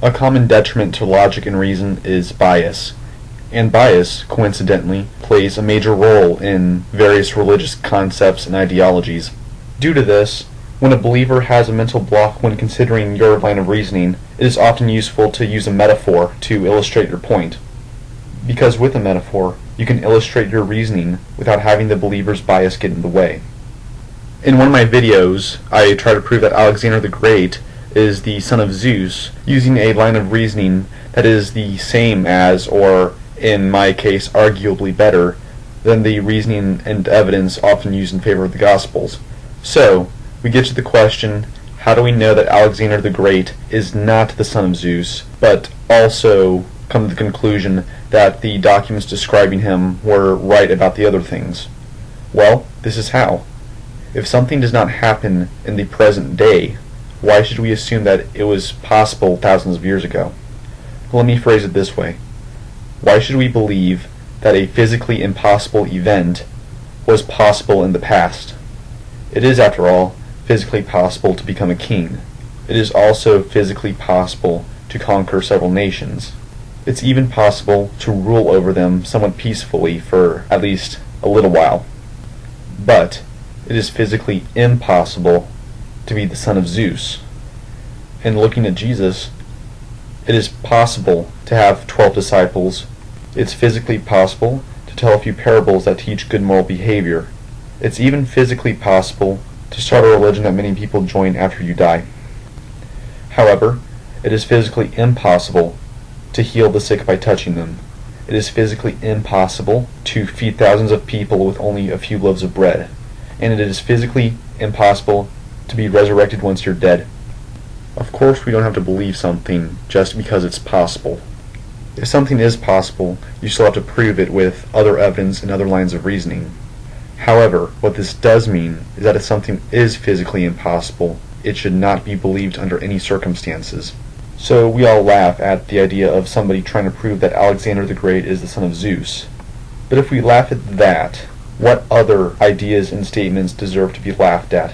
A common detriment to logic and reason is bias, and bias, coincidentally, plays a major role in various religious concepts and ideologies. Due to this, when a believer has a mental block when considering your line of reasoning, it is often useful to use a metaphor to illustrate your point. Because with a metaphor, you can illustrate your reasoning without having the believer's bias get in the way. In one of my videos, I try to prove that Alexander the Great is the son of Zeus, using a line of reasoning that is the same as, or in my case arguably better, than the reasoning and evidence often used in favor of the Gospels. So, we get to the question, how do we know that Alexander the Great is not the son of Zeus, but also come to the conclusion that the documents describing him were right about the other things? Well, this is how. If something does not happen in the present day, why should we assume that it was possible thousands of years ago? Let me phrase it this way. Why should we believe that a physically impossible event was possible in the past? It is, after all, physically possible to become a king. It is also physically possible to conquer several nations. It's even possible to rule over them somewhat peacefully for at least a little while. But it is physically impossible to be the son of Zeus. And looking at Jesus, it is possible to have 12 disciples. It's physically possible to tell a few parables that teach good moral behavior. It's even physically possible to start a religion that many people join after you die. However, it is physically impossible to heal the sick by touching them. It is physically impossible to feed thousands of people with only a few loaves of bread. And it is physically impossible to be resurrected once you're dead. Of course, we don't have to believe something just because it's possible. If something is possible, you still have to prove it with other evidence and other lines of reasoning. However, what this does mean is that if something is physically impossible, it should not be believed under any circumstances. So we all laugh at the idea of somebody trying to prove that Alexander the Great is the son of Zeus. But if we laugh at that, what other ideas and statements deserve to be laughed at?